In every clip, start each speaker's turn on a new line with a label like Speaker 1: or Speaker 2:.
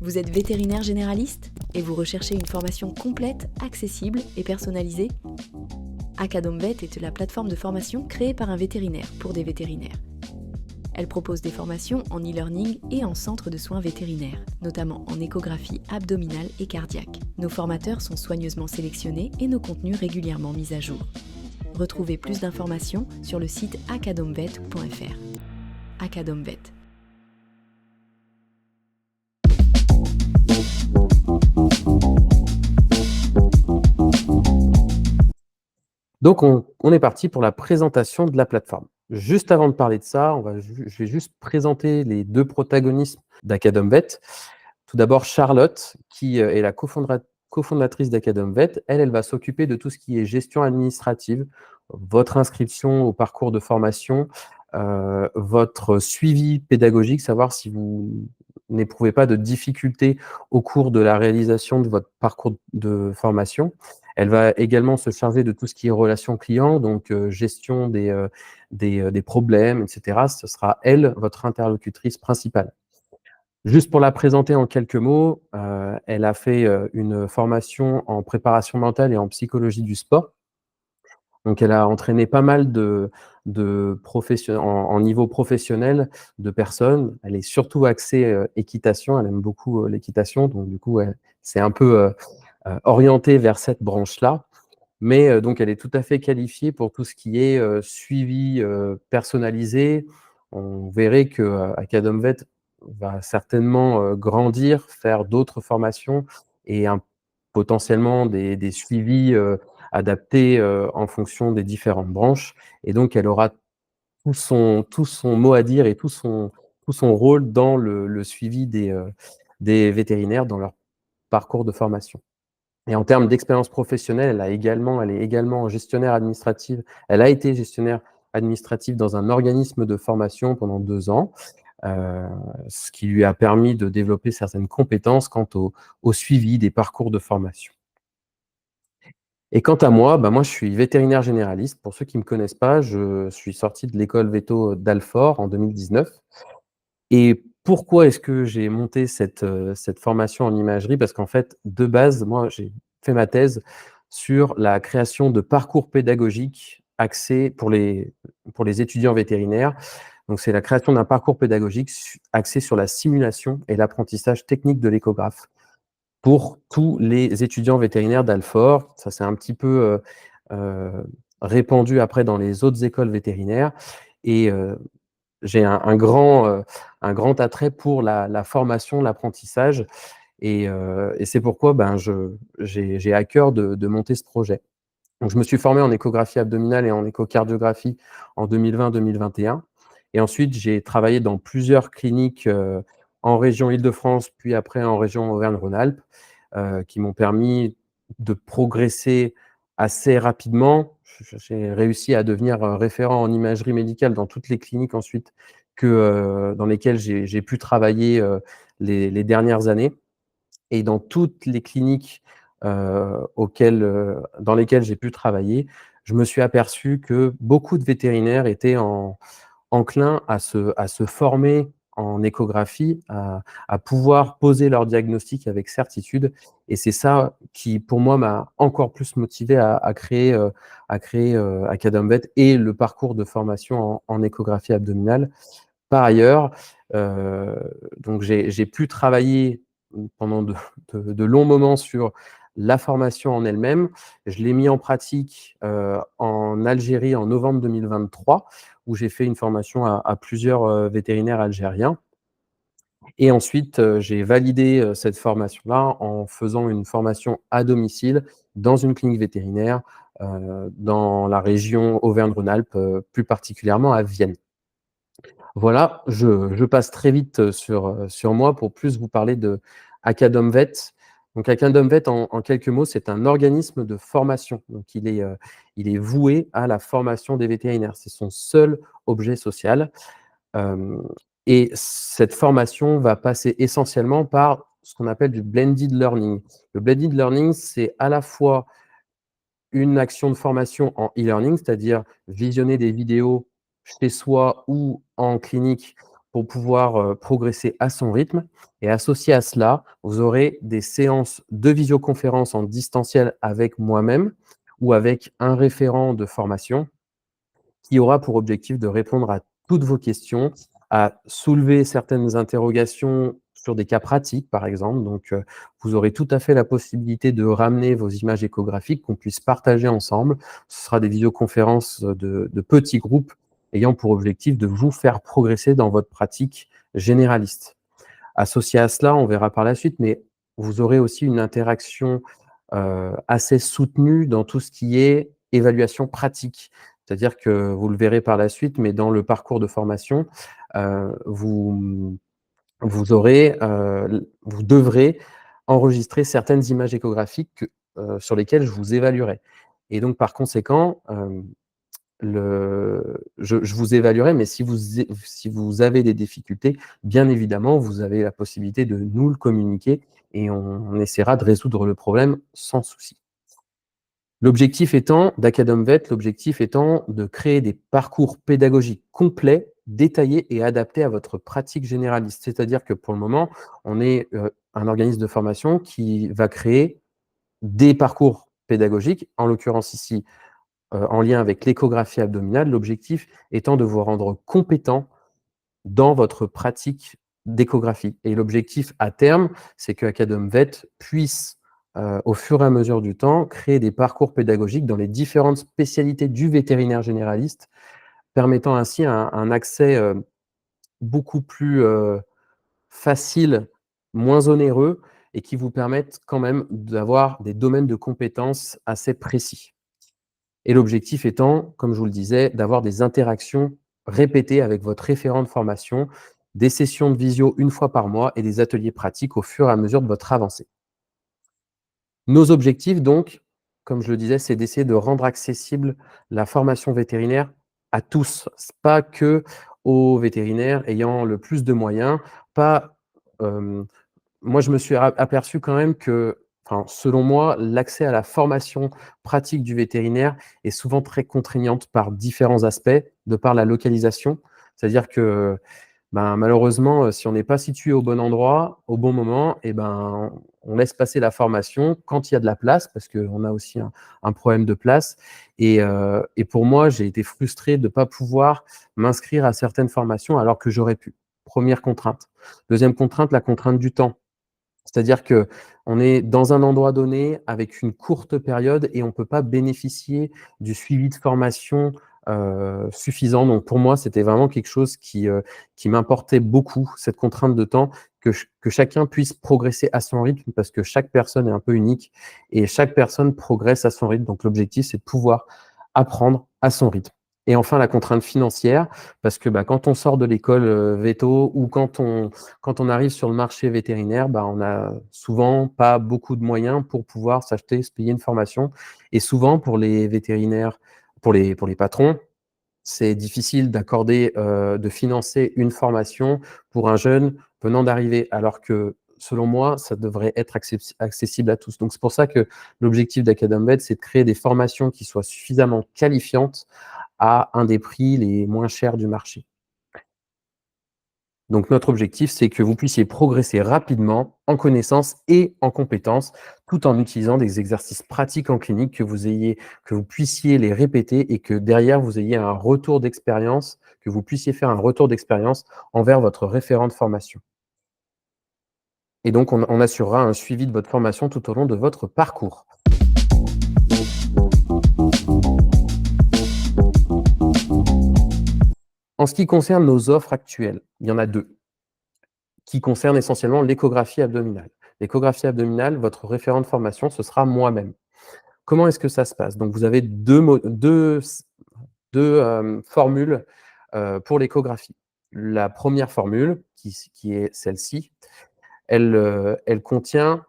Speaker 1: Vous êtes vétérinaire généraliste et vous recherchez une formation complète, accessible et personnalisée? Acadom-Vet est la plateforme de formation créée par un vétérinaire pour des vétérinaires. Elle propose des formations en e-learning et en centre de soins vétérinaires, notamment en échographie abdominale et cardiaque. Nos formateurs sont soigneusement sélectionnés et nos contenus régulièrement mis à jour. Retrouvez plus d'informations sur le site acadomvet.fr. Acadom-Vet.
Speaker 2: Donc, on est parti pour la présentation de la plateforme. Juste avant de parler de ça, je vais juste présenter les 2 protagonistes d'Acadom-Vet. Tout d'abord, Charlotte, qui est la cofondatrice d'Acadom-Vet. Elle va s'occuper de tout ce qui est gestion administrative, votre inscription au parcours de formation, votre suivi pédagogique, savoir si vous n'éprouvez pas de difficultés au cours de la réalisation de votre parcours de formation. Elle va également se charger de tout ce qui est relations clients, donc gestion des problèmes, etc. Ce sera elle, votre interlocutrice principale. Juste pour la présenter en quelques mots, elle a fait une formation en préparation mentale et en psychologie du sport. Donc elle a entraîné pas mal en niveau professionnel de personnes. Elle est surtout axée équitation, elle aime beaucoup l'équitation, donc du coup, elle s'est un peu orientée vers cette branche-là. Mais donc elle est tout à fait qualifiée pour tout ce qui est suivi personnalisé. On verrait qu'Acadom-Vet va certainement grandir, faire d'autres formations et potentiellement des suivis adaptés en fonction des différentes branches. Et donc elle aura tout son mot à dire et tout son rôle dans le suivi des vétérinaires dans leur parcours de formation. Et en termes d'expérience professionnelle, elle est également gestionnaire administrative. Elle a été gestionnaire administrative dans un organisme de formation pendant 2 ans, ce qui lui a permis de développer certaines compétences quant au suivi des parcours de formation. Et quant à moi, moi, je suis vétérinaire généraliste. Pour ceux qui ne me connaissent pas, je suis sorti de l'école véto d'Alfort en 2019. Et pourquoi est-ce que j'ai monté cette formation en imagerie? Parce qu'en fait, de base, moi, j'ai fait ma thèse sur la création de parcours pédagogiques axés pour les étudiants vétérinaires. Donc, c'est la création d'un parcours pédagogique axé sur la simulation et l'apprentissage technique de l'échographe pour tous les étudiants vétérinaires d'Alfort. Ça s'est un petit peu répandu après dans les autres écoles vétérinaires. Et j'ai un grand attrait pour la formation, l'apprentissage et c'est pourquoi j'ai à cœur de monter ce projet. Donc je me suis formé en échographie abdominale et en échocardiographie en 2020-2021 et ensuite j'ai travaillé dans plusieurs cliniques, en région Île-de-France, puis après en région Auvergne-Rhône-Alpes, qui m'ont permis de progresser assez rapidement. J'ai réussi à devenir référent en imagerie médicale dans toutes les cliniques ensuite dans lesquelles j'ai pu travailler les dernières années. Et dans toutes les cliniques dans lesquelles j'ai pu travailler, je me suis aperçu que beaucoup de vétérinaires étaient enclins à se former en échographie, à pouvoir poser leur diagnostic avec certitude. Et c'est ça qui, pour moi, m'a encore plus motivé à créer Acadom-Vet et le parcours de formation en échographie abdominale. Par ailleurs, donc j'ai pu travailler pendant de longs moments sur la formation en elle-même. Je l'ai mis en pratique en Algérie en novembre 2023, où j'ai fait une formation à plusieurs vétérinaires algériens. Et ensuite, j'ai validé cette formation-là en faisant une formation à domicile dans une clinique vétérinaire dans la région Auvergne-Rhône-Alpes, plus particulièrement à Vienne. Voilà, je passe très vite sur moi pour plus vous parler de Acadom-Vet. Donc Acadom-Vet, en quelques mots, c'est un organisme de formation. Donc il est voué à la formation des vétérinaires. C'est son seul objet social. Et cette formation va passer essentiellement par ce qu'on appelle du blended learning. Le blended learning, c'est à la fois une action de formation en e-learning, c'est-à-dire visionner des vidéos chez soi ou en clinique pour pouvoir, progresser à son rythme et associé à cela, vous aurez des séances de visioconférence en distanciel avec moi-même ou avec un référent de formation qui aura pour objectif de répondre à toutes vos questions, à soulever certaines interrogations sur des cas pratiques, par exemple. Donc, vous aurez tout à fait la possibilité de ramener vos images échographiques qu'on puisse partager ensemble. Ce sera des visioconférences, de petits groupes ayant pour objectif de vous faire progresser dans votre pratique généraliste. Associé à cela, on verra par la suite, mais vous aurez aussi une interaction, assez soutenue dans tout ce qui est évaluation pratique. C'est-à-dire que vous le verrez par la suite, mais dans le parcours de formation, vous aurez, vous devrez enregistrer certaines images échographiques que, sur lesquelles je vous évaluerai et donc par conséquent, je vous évaluerai, mais si vous avez des difficultés, bien évidemment, vous avez la possibilité de nous le communiquer et on essaiera de résoudre le problème sans souci. L'objectif étant de créer des parcours pédagogiques complets, détaillés et adaptés à votre pratique généraliste. C'est-à-dire que pour le moment, on est, un organisme de formation qui va créer des parcours pédagogiques, en l'occurrence ici, en lien avec l'échographie abdominale, l'objectif étant de vous rendre compétent dans votre pratique d'échographie. Et l'objectif à terme, c'est que AcademVet puisse, au fur et à mesure du temps, créer des parcours pédagogiques dans les différentes spécialités du vétérinaire généraliste, permettant ainsi un accès, beaucoup plus, facile, moins onéreux et qui vous permettent quand même d'avoir des domaines de compétences assez précis. Et l'objectif étant, comme je vous le disais, d'avoir des interactions répétées avec votre référent de formation, des sessions de visio une fois par mois et des ateliers pratiques au fur et à mesure de votre avancée. Nos objectifs donc, comme je le disais, c'est d'essayer de rendre accessible la formation vétérinaire à tous, pas que aux vétérinaires ayant le plus de moyens, pas, hem moi, je me suis aperçu quand même que, enfin, selon moi, l'accès à la formation pratique du vétérinaire est souvent très contraignante par différents aspects, de par la localisation. C'est-à-dire que, ben, malheureusement, si on n'est pas situé au bon endroit, au bon moment et ben, on laisse passer la formation quand il y a de la place, parce qu'on a aussi un problème de place et pour moi, j'ai été frustré de ne pas pouvoir m'inscrire à certaines formations alors que j'aurais pu. Première contrainte. Deuxième contrainte, la contrainte du temps. C'est-à-dire qu'on est dans un endroit donné avec une courte période et on ne peut pas bénéficier du suivi de formation, suffisant. Donc pour moi, c'était vraiment quelque chose qui m'importait beaucoup, cette contrainte de temps, que chacun puisse progresser à son rythme parce que chaque personne est un peu unique et chaque personne progresse à son rythme. Donc l'objectif, c'est de pouvoir apprendre à son rythme. Et enfin, la contrainte financière, parce que, bah, quand on sort de l'école, véto ou quand on arrive sur le marché vétérinaire, bah, on n'a souvent pas beaucoup de moyens pour pouvoir s'acheter, se payer une formation et souvent pour les vétérinaires, pour les patrons, c'est difficile d'accorder, de financer une formation pour un jeune venant d'arriver. Alors que, selon moi, ça devrait être accessible à tous. Donc c'est pour ça que l'objectif d'AcademVet, c'est de créer des formations qui soient suffisamment qualifiantes à un des prix les moins chers du marché. Donc notre objectif, c'est que vous puissiez progresser rapidement en connaissances et en compétences, tout en utilisant des exercices pratiques en clinique, que vous puissiez les répéter et que derrière vous ayez un retour d'expérience, que vous puissiez faire un retour d'expérience envers votre référent de formation. Et donc on assurera un suivi de votre formation tout au long de votre parcours. En ce qui concerne nos offres actuelles, il y en a 2. Qui concerne essentiellement l'échographie abdominale. L'échographie abdominale, votre référent de formation, ce sera moi-même. Comment est-ce que ça se passe? Donc vous avez 2 formules, pour l'échographie. La première formule, qui est celle-ci, elle contient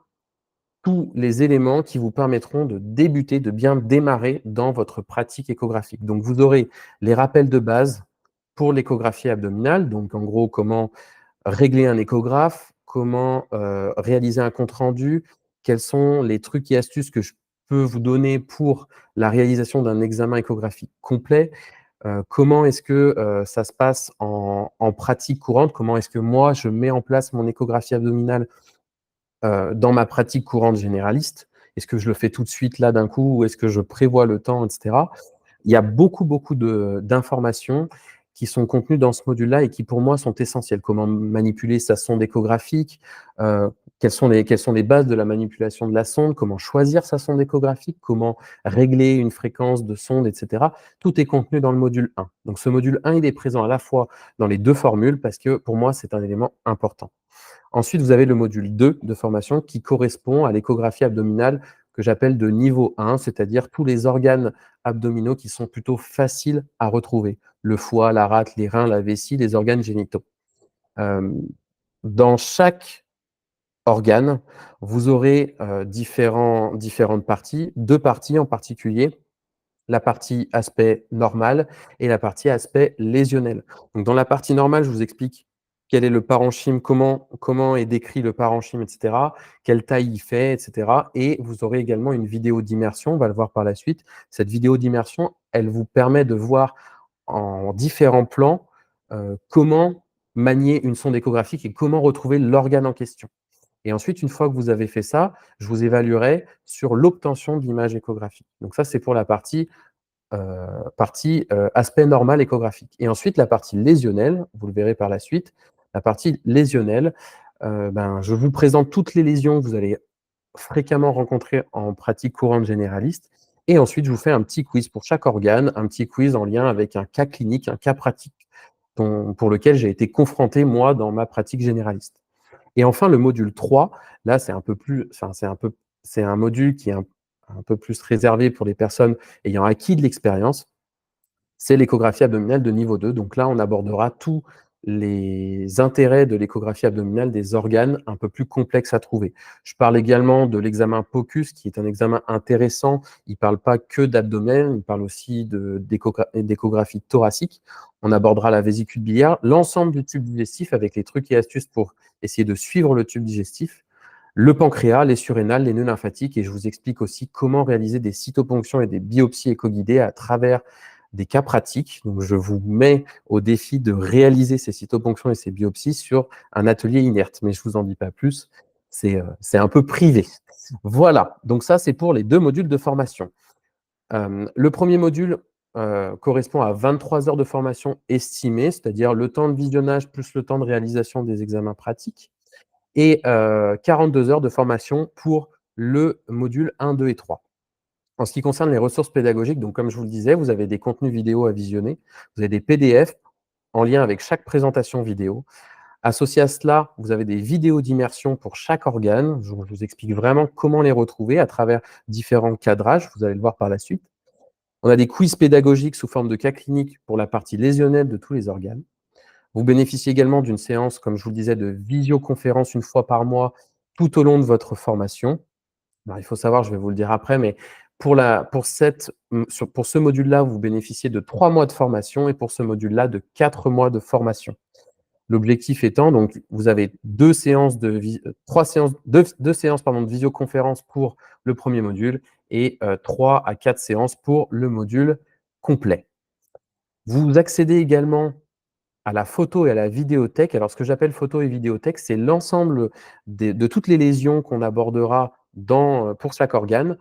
Speaker 2: tous les éléments qui vous permettront de débuter, de bien démarrer dans votre pratique échographique. Donc vous aurez les rappels de base pour l'échographie abdominale, donc en gros comment régler un échographe, comment, réaliser un compte rendu, quels sont les trucs et astuces que je peux vous donner pour la réalisation d'un examen échographique complet, comment est-ce que ça se passe en pratique courante, comment est-ce que moi, je mets en place mon échographie abdominale dans ma pratique courante généraliste. Est-ce que je le fais tout de suite là d'un coup ou est-ce que je prévois le temps, etc. Il y a beaucoup, beaucoup d'informations qui sont contenues dans ce module-là et qui, pour moi, sont essentielles. Comment manipuler sa sonde échographique, quelles sont les bases de la manipulation de la sonde, comment choisir sa sonde échographique, comment régler une fréquence de sonde, etc. Tout est contenu dans le module 1. Donc, ce module 1, il est présent à la fois dans les deux formules parce que, pour moi, c'est un élément important. Ensuite, vous avez le module 2 de formation qui correspond à l'échographie abdominale que j'appelle de niveau 1, c'est-à-dire tous les organes abdominaux qui sont plutôt faciles à retrouver. Le foie, la rate, les reins, la vessie, les organes génitaux. Dans chaque organe, vous aurez différentes parties, deux parties en particulier, la partie aspect normal et la partie aspect lésionnel. Donc, dans la partie normale, je vous explique quel est le parenchyme, comment est décrit le parenchyme, etc., quelle taille il fait, etc. Et vous aurez également une vidéo d'immersion, on va le voir par la suite. Cette vidéo d'immersion, elle vous permet de voir en différents plans comment manier une sonde échographique et comment retrouver l'organe en question. Et ensuite, une fois que vous avez fait ça, je vous évaluerai sur l'obtention de l'image échographique. Donc ça, c'est pour la partie aspect normal échographique. Et ensuite, la partie lésionnelle, vous le verrez par la suite, la partie lésionnelle, je vous présente toutes les lésions que vous allez fréquemment rencontrer en pratique courante généraliste. Et ensuite, je vous fais un petit quiz pour chaque organe, un petit quiz en lien avec un cas clinique, un cas pratique pour lequel j'ai été confronté, moi, dans ma pratique généraliste. Et enfin, le module 3, là, c'est un peu plus, enfin, c'est un module qui est un peu plus réservé pour les personnes ayant acquis de l'expérience. C'est l'échographie abdominale de niveau 2. Donc là, on abordera tous les intérêts de l'échographie abdominale des organes un peu plus complexes à trouver. Je parle également de l'examen POCUS, qui est un examen intéressant. Il ne parle pas que d'abdomen, il parle aussi d'échographie thoracique. On abordera la vésicule biliaire, l'ensemble du tube digestif avec les trucs et astuces pour essayer de suivre le tube digestif, le pancréas, les surrénales, les nœuds lymphatiques, et je vous explique aussi comment réaliser des cytoponctions et des biopsies échoguidées à travers des cas pratiques. Donc, je vous mets au défi de réaliser ces cytoponctions et ces biopsies sur un atelier inerte, mais je ne vous en dis pas plus, c'est un peu privé. Voilà, donc ça, c'est pour les deux modules de formation. Le premier module correspond à 23 heures de formation estimée, c'est-à-dire le temps de visionnage plus le temps de réalisation des examens pratiques, et 42 heures de formation pour le module 1, 2 et 3. En ce qui concerne les ressources pédagogiques, donc comme je vous le disais, vous avez des contenus vidéo à visionner, vous avez des PDF en lien avec chaque présentation vidéo. Associé à cela, vous avez des vidéos d'immersion pour chaque organe. Je vous explique vraiment comment les retrouver à travers différents cadrages, vous allez le voir par la suite. On a des quiz pédagogiques sous forme de cas cliniques pour la partie lésionnelle de tous les organes. Vous bénéficiez également d'une séance, comme je vous le disais, de visioconférence une fois par mois tout au long de votre formation. Alors, il faut savoir, je vais vous le dire après, mais pour ce module-là, vous bénéficiez de 3 mois de formation et pour ce module-là, de 4 mois de formation. L'objectif étant, donc, vous avez deux séances de visioconférence pour le premier module et 3 à 4 séances pour le module complet. Vous accédez également à la photo et à la vidéothèque. Alors, ce que j'appelle photo et vidéothèque, c'est l'ensemble de toutes les lésions qu'on abordera pour chaque organe.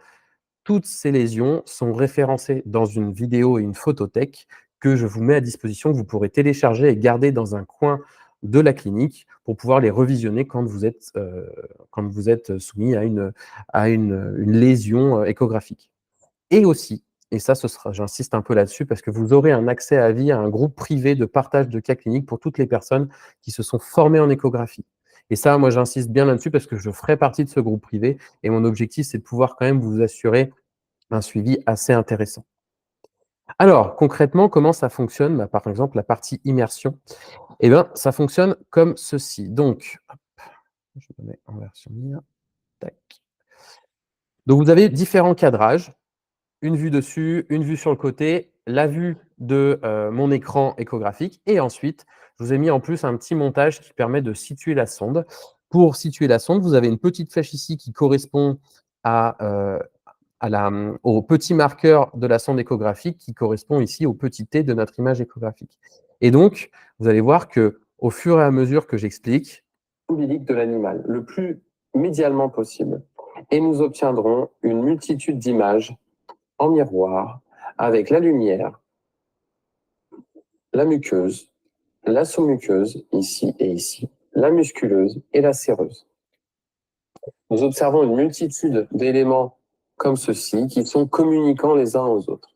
Speaker 2: Toutes ces lésions sont référencées dans une vidéo et une photothèque que je vous mets à disposition, que vous pourrez télécharger et garder dans un coin de la clinique pour pouvoir les revisionner quand vous êtes soumis à une lésion échographique. Et aussi, et ça, j'insiste un peu là-dessus, parce que vous aurez un accès à vie à un groupe privé de partage de cas cliniques pour toutes les personnes qui se sont formées en échographie. Et ça, moi, j'insiste bien là-dessus parce que je ferai partie de ce groupe privé et mon objectif, c'est de pouvoir quand même vous assurer un suivi assez intéressant. Alors, concrètement, comment ça fonctionne? Par exemple, la partie immersion. Eh bien, ça fonctionne comme ceci. Donc, hop, je me mets en version lire. Tac. Donc, vous avez différents cadrages. Une vue dessus, une vue sur le côté, la vue de mon écran échographique. Et ensuite, je vous ai mis en plus un petit montage qui permet de situer la sonde. Pour situer la sonde, vous avez une petite flèche ici qui correspond à au petit marqueur de la sonde échographique qui correspond ici au petit t de notre image échographique. Et donc, vous allez voir qu'au fur et à mesure que j'explique, l'umbilic de l'animal le plus médialement possible, et nous obtiendrons une multitude d'images en miroir avec la lumière, la muqueuse, la sous-muqueuse, ici et ici, la musculeuse et la séreuse. Nous observons une multitude d'éléments comme ceci qui sont communicants les uns aux autres.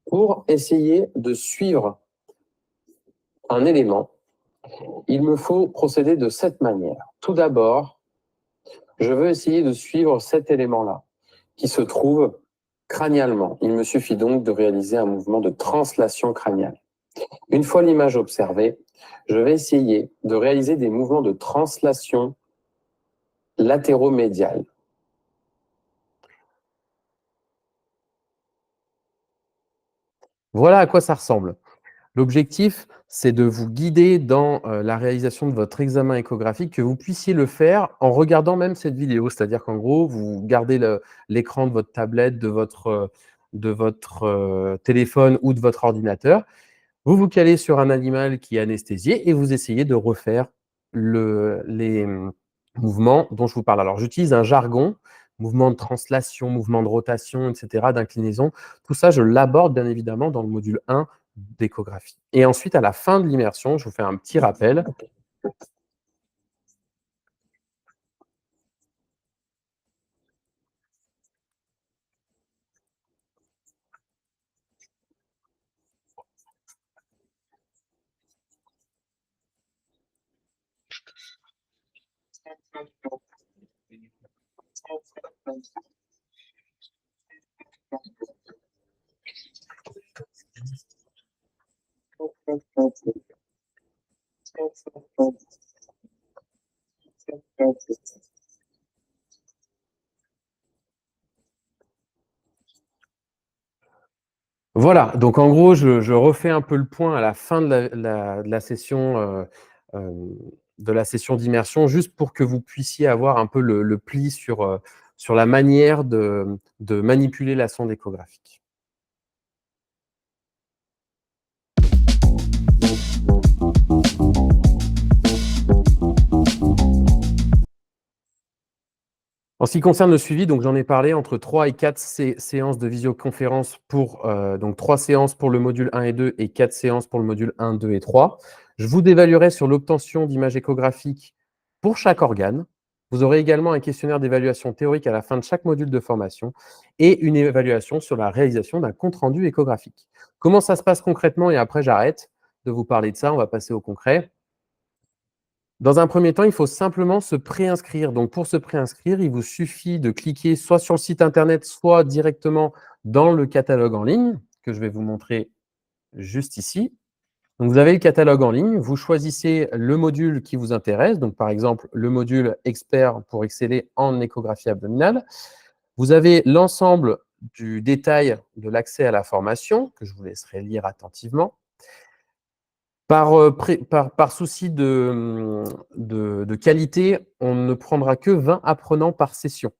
Speaker 2: Pour essayer de suivre un élément, il me faut procéder de cette manière. Tout d'abord, je veux essayer de suivre cet élément-là, qui se trouve crânialement. Il me suffit donc de réaliser un mouvement de translation crâniale. Une fois l'image observée, je vais essayer de réaliser des mouvements de translation latéromédiale. Voilà à quoi ça ressemble. L'objectif, c'est de vous guider dans la réalisation de votre examen échographique, que vous puissiez le faire en regardant même cette vidéo. C'est-à-dire qu'en gros, vous gardez l'écran de votre tablette, de votre téléphone ou de votre ordinateur. Vous vous calez sur un animal qui est anesthésié et vous essayez de refaire les mouvements dont je vous parle. Alors, j'utilise un jargon, mouvement de translation, mouvement de rotation, etc., d'inclinaison. Tout ça, je l'aborde bien évidemment dans le module 1 d'échographie. Et ensuite, à la fin de l'immersion, je vous fais un petit rappel. Voilà, donc en gros, je refais un peu le point à la fin de la session d'immersion, juste pour que vous puissiez avoir un peu le pli sur la manière de manipuler la sonde échographique. En ce qui concerne le suivi, donc j'en ai parlé, entre 3 et 4 séances de visioconférence donc 3 séances pour le module 1 et 2 et 4 séances pour le module 1, 2 et 3. Je vous dévaluerai sur l'obtention d'images échographiques pour chaque organe. Vous aurez également un questionnaire d'évaluation théorique à la fin de chaque module de formation et une évaluation sur la réalisation d'un compte-rendu échographique. Comment ça se passe concrètement? Et après, j'arrête de vous parler de ça, on va passer au concret. Dans un premier temps, il faut simplement se préinscrire. Donc, pour se préinscrire, il vous suffit de cliquer soit sur le site internet, soit directement dans le catalogue en ligne, que je vais vous montrer juste ici. Donc, vous avez le catalogue en ligne, vous choisissez le module qui vous intéresse, donc par exemple le module expert pour exceller en échographie abdominale. Vous avez l'ensemble du détail de l'accès à la formation, que je vous laisserai lire attentivement. Par souci de qualité, on ne prendra que 20 apprenants par session.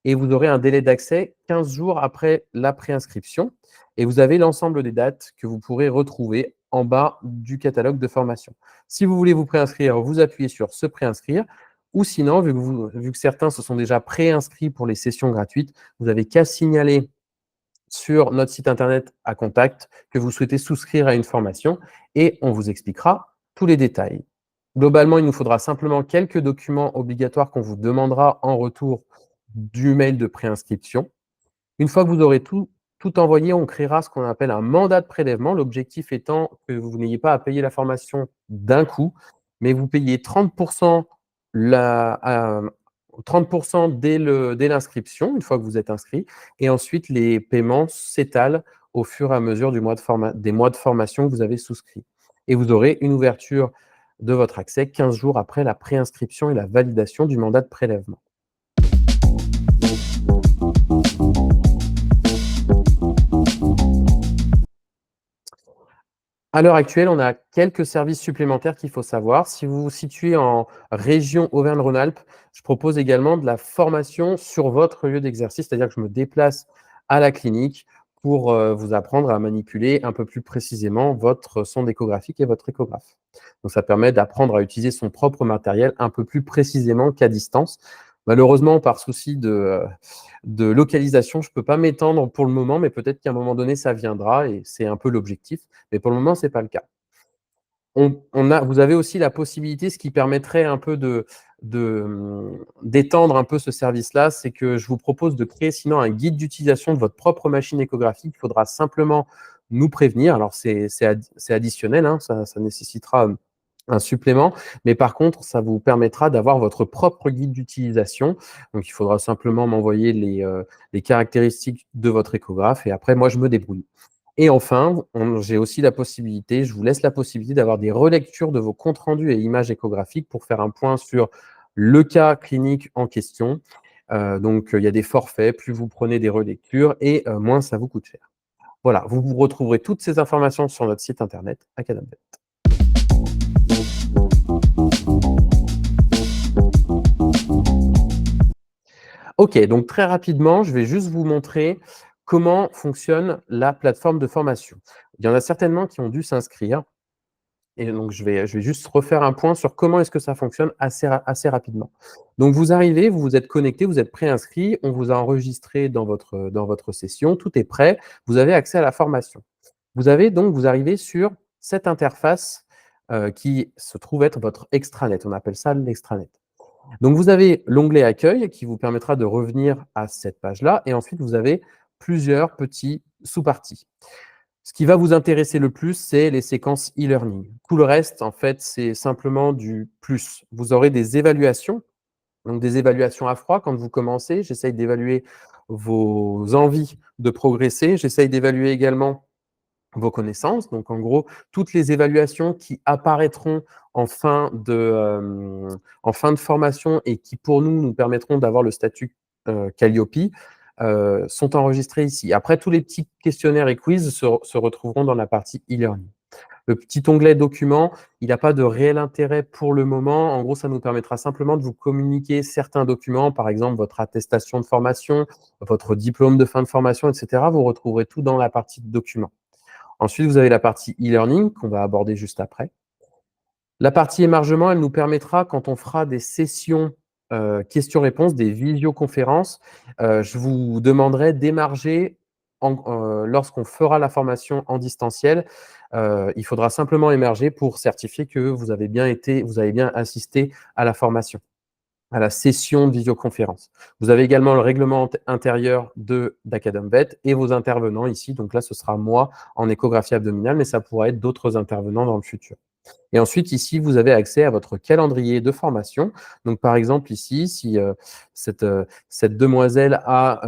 Speaker 2: Et vous aurez un délai d'accès 15 jours après la préinscription. Et vous avez l'ensemble des dates que vous pourrez retrouver en bas du catalogue de formation. Si vous voulez vous préinscrire, vous appuyez sur « Se préinscrire ». Ou sinon, vu que certains se sont déjà préinscrits pour les sessions gratuites, vous n'avez qu'à signaler sur notre site internet à contact que vous souhaitez souscrire à une formation et on vous expliquera tous les détails. Globalement, il nous faudra simplement quelques documents obligatoires qu'on vous demandera en retour du mail de préinscription. Une fois que vous aurez tout envoyé, on créera ce qu'on appelle un mandat de prélèvement. L'objectif étant que vous n'ayez pas à payer la formation d'un coup, mais vous payez 30% 30% dès l'inscription, une fois que vous êtes inscrit, et ensuite les paiements s'étalent au fur et à mesure des mois de formation que vous avez souscrits. Et vous aurez une ouverture de votre accès 15 jours après la préinscription et la validation du mandat de prélèvement. À l'heure actuelle, on a quelques services supplémentaires qu'il faut savoir. Si vous vous situez en région Auvergne-Rhône-Alpes, je propose également de la formation sur votre lieu d'exercice, c'est-à-dire que je me déplace à la clinique pour vous apprendre à manipuler un peu plus précisément votre sonde échographique et votre échographe. Donc ça permet d'apprendre à utiliser son propre matériel un peu plus précisément qu'à distance. Malheureusement, par souci de localisation, je ne peux pas m'étendre pour le moment, mais peut-être qu'à un moment donné, ça viendra et c'est un peu l'objectif. Mais pour le moment, ce n'est pas le cas. Vous avez aussi la possibilité, ce qui permettrait un peu d'étendre un peu ce service-là, c'est que je vous propose de créer sinon un guide d'utilisation de votre propre machine échographique. Il faudra simplement nous prévenir. Alors, c'est additionnel, hein, ça nécessitera un supplément, mais par contre, ça vous permettra d'avoir votre propre guide d'utilisation. Donc, il faudra simplement m'envoyer les caractéristiques de votre échographe et après, moi, je me débrouille. Et enfin, j'ai aussi la possibilité, je vous laisse la possibilité d'avoir des relectures de vos comptes rendus et images échographiques pour faire un point sur le cas clinique en question. Donc, il y a des forfaits, plus vous prenez des relectures et moins ça vous coûte cher. Voilà, vous retrouverez toutes ces informations sur notre site internet Academvet. Ok, donc très rapidement, je vais juste vous montrer comment fonctionne la plateforme de formation. Il y en a certainement qui ont dû s'inscrire. Et donc, je vais juste refaire un point sur comment est-ce que ça fonctionne assez rapidement. Donc, vous arrivez, vous vous êtes connecté, vous êtes préinscrit, on vous a enregistré dans votre session, tout est prêt, vous avez accès à la formation. Vous arrivez sur cette interface qui se trouve être votre extranet. On appelle ça l'extranet. Donc, vous avez l'onglet Accueil qui vous permettra de revenir à cette page-là. Et ensuite, vous avez plusieurs petits sous-parties. Ce qui va vous intéresser le plus, c'est les séquences e-learning. Tout le reste, en fait, c'est simplement du plus. Vous aurez des évaluations, donc des évaluations à froid quand vous commencez. J'essaye d'évaluer vos envies de progresser. J'essaye d'évaluer également vos connaissances. Donc, en gros, toutes les évaluations qui apparaîtront en fin de formation et qui, pour nous permettront d'avoir le statut Calliope, sont enregistrées ici. Après, tous les petits questionnaires et quiz se retrouveront dans la partie e-learning. Le petit onglet documents, il n'a pas de réel intérêt pour le moment. En gros, ça nous permettra simplement de vous communiquer certains documents, par exemple votre attestation de formation, votre diplôme de fin de formation, etc. Vous retrouverez tout dans la partie documents. Ensuite, vous avez la partie e-learning qu'on va aborder juste après. La partie émargement, elle nous permettra, quand on fera des sessions questions-réponses, des visioconférences, je vous demanderai d'émarger lorsqu'on fera la formation en distanciel. Il faudra simplement émarger pour certifier que vous avez bien assisté à la formation, à la session de visioconférence. Vous avez également le règlement intérieur d'Academvet et vos intervenants ici. Donc là, ce sera moi en échographie abdominale, mais ça pourra être d'autres intervenants dans le futur. Et ensuite, ici, vous avez accès à votre calendrier de formation. Donc, par exemple, ici, si cette demoiselle a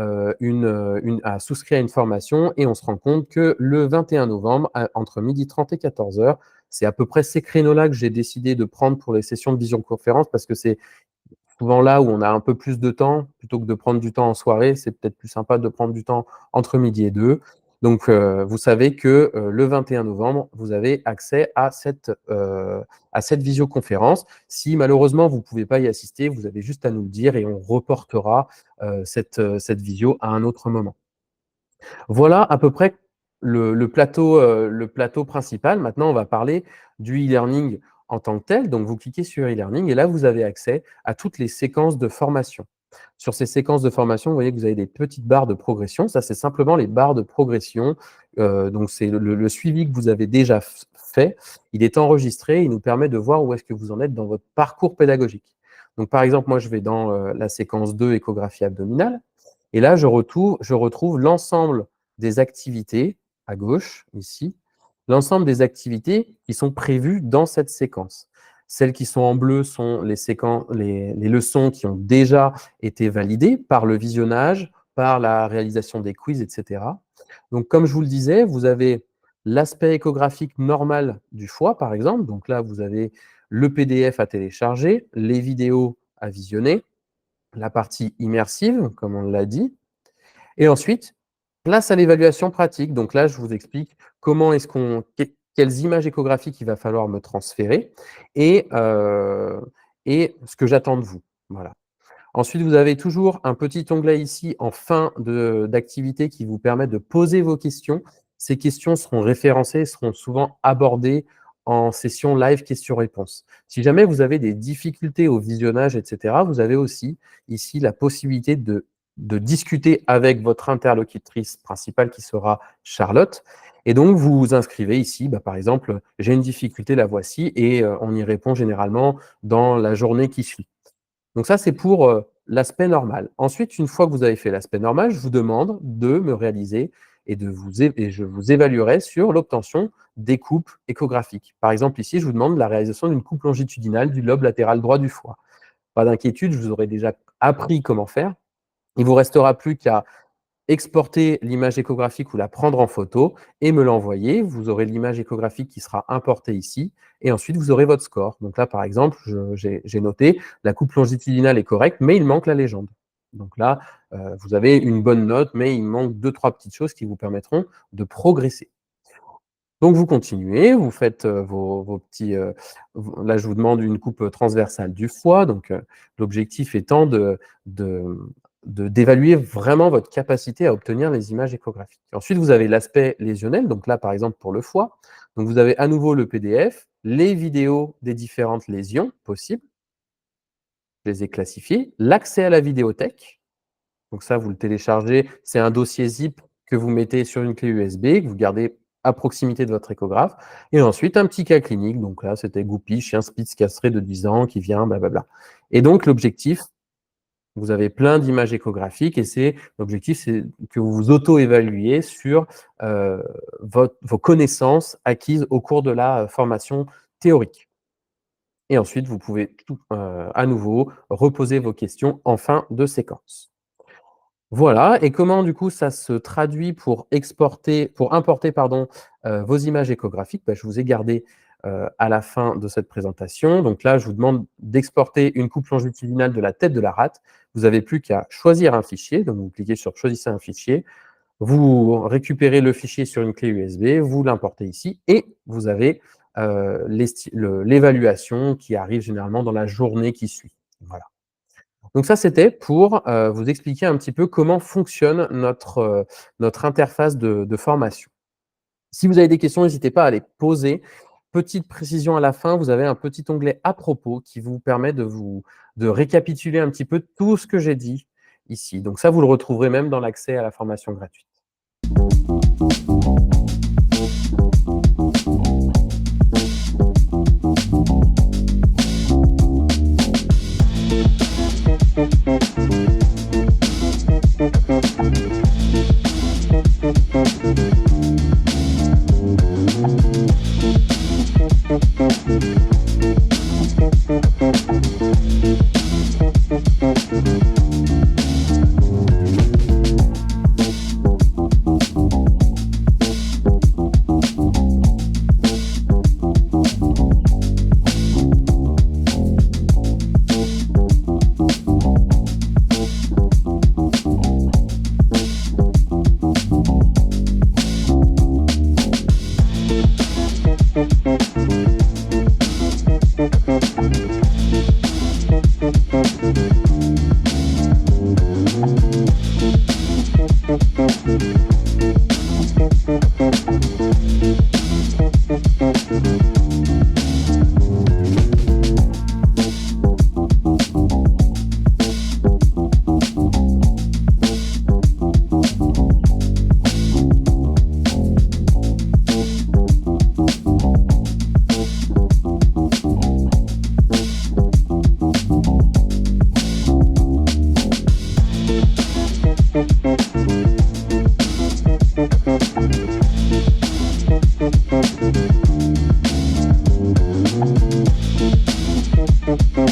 Speaker 2: souscrit à une formation et on se rend compte que le 21 novembre, entre 12h30 et 14h, c'est à peu près ces créneaux-là que j'ai décidé de prendre pour les sessions de visioconférence parce que c'est souvent là où on a un peu plus de temps, plutôt que de prendre du temps en soirée, c'est peut-être plus sympa de prendre du temps entre midi et 2. Donc, vous savez que le 21 novembre, vous avez accès à cette visioconférence. Si malheureusement, vous ne pouvez pas y assister, vous avez juste à nous le dire et on reportera cette visio à un autre moment. Voilà à peu près le plateau principal. Maintenant, on va parler du e-learning en tant que tel. Donc, vous cliquez sur e-learning et là, vous avez accès à toutes les séquences de formation. Sur ces séquences de formation, vous voyez que vous avez des petites barres de progression. Ça, c'est simplement les barres de progression. Donc, c'est le suivi que vous avez déjà fait. Il est enregistré. Il nous permet de voir où est-ce que vous en êtes dans votre parcours pédagogique. Donc, par exemple, moi, je vais dans la séquence 2, échographie abdominale. Et là, je retrouve l'ensemble des activités, à gauche, ici, l'ensemble des activités qui sont prévues dans cette séquence. Celles qui sont en bleu sont les leçons qui ont déjà été validées par le visionnage, par la réalisation des quiz, etc. Donc, comme je vous le disais, vous avez l'aspect échographique normal du foie, par exemple. Donc là, vous avez le PDF à télécharger, les vidéos à visionner, la partie immersive, comme on l'a dit. Et ensuite, place à l'évaluation pratique. Donc là, je vous explique comment est-ce qu'on quelles images échographiques il va falloir me transférer et ce que j'attends de vous. Voilà. Ensuite, vous avez toujours un petit onglet ici en fin d'activité qui vous permet de poser vos questions. Ces questions seront référencées, seront souvent abordées en session live questions-réponses. Si jamais vous avez des difficultés au visionnage, etc., vous avez aussi ici la possibilité de discuter avec votre interlocutrice principale qui sera Charlotte. Et donc, vous vous inscrivez ici, par exemple, j'ai une difficulté, la voici, et on y répond généralement dans la journée qui suit. Donc ça, c'est pour l'aspect normal. Ensuite, une fois que vous avez fait l'aspect normal, je vous demande de me réaliser et je vous évaluerai sur l'obtention des coupes échographiques. Par exemple, ici, je vous demande la réalisation d'une coupe longitudinale du lobe latéral droit du foie. Pas d'inquiétude, je vous aurai déjà appris comment faire. Il ne vous restera plus qu'à exporter l'image échographique ou la prendre en photo et me l'envoyer. Vous aurez l'image échographique qui sera importée ici et ensuite vous aurez votre score. Donc là, par exemple, j'ai noté la coupe longitudinale est correcte, mais il manque la légende. Donc là, vous avez une bonne note, mais il manque 2-3 petites choses qui vous permettront de progresser. Donc vous continuez, vous faites vos petits… là, je vous demande une coupe transversale du foie. Donc l'objectif étant d'évaluer vraiment votre capacité à obtenir les images échographiques. Ensuite, vous avez l'aspect lésionnel. Donc là, par exemple, pour le foie, donc vous avez à nouveau le PDF, les vidéos des différentes lésions possibles. Je les ai classifiées. L'accès à la vidéothèque. Donc ça, vous le téléchargez. C'est un dossier zip que vous mettez sur une clé USB, que vous gardez à proximité de votre échographe. Et ensuite, un petit cas clinique. Donc là, c'était Goupy, chien spitz castré de 10 ans qui vient, blablabla. Et donc, l'objectif, vous avez plein d'images échographiques et l'objectif, c'est que vous vous auto-évaluiez sur vos connaissances acquises au cours de la formation théorique. Et ensuite, vous pouvez à nouveau reposer vos questions en fin de séquence. Voilà, et comment du coup ça se traduit pour importer vos images échographiques? Je vous ai gardé à la fin de cette présentation. Donc là, je vous demande d'exporter une coupe longitudinale de la tête de la rate. Vous n'avez plus qu'à choisir un fichier. Donc vous cliquez sur « Choisissez un fichier ». Vous récupérez le fichier sur une clé USB, vous l'importez ici et vous avez l'évaluation qui arrive généralement dans la journée qui suit. Voilà. Donc ça, c'était pour vous expliquer un petit peu comment fonctionne notre interface de formation. Si vous avez des questions, n'hésitez pas à les poser. Petite précision à la fin, vous avez un petit onglet « À propos » qui vous permet de récapituler un petit peu tout ce que j'ai dit ici. Donc ça, vous le retrouverez même dans l'accès à la formation gratuite.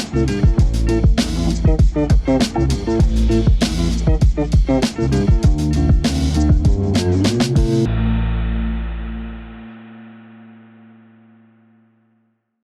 Speaker 3: Thank you.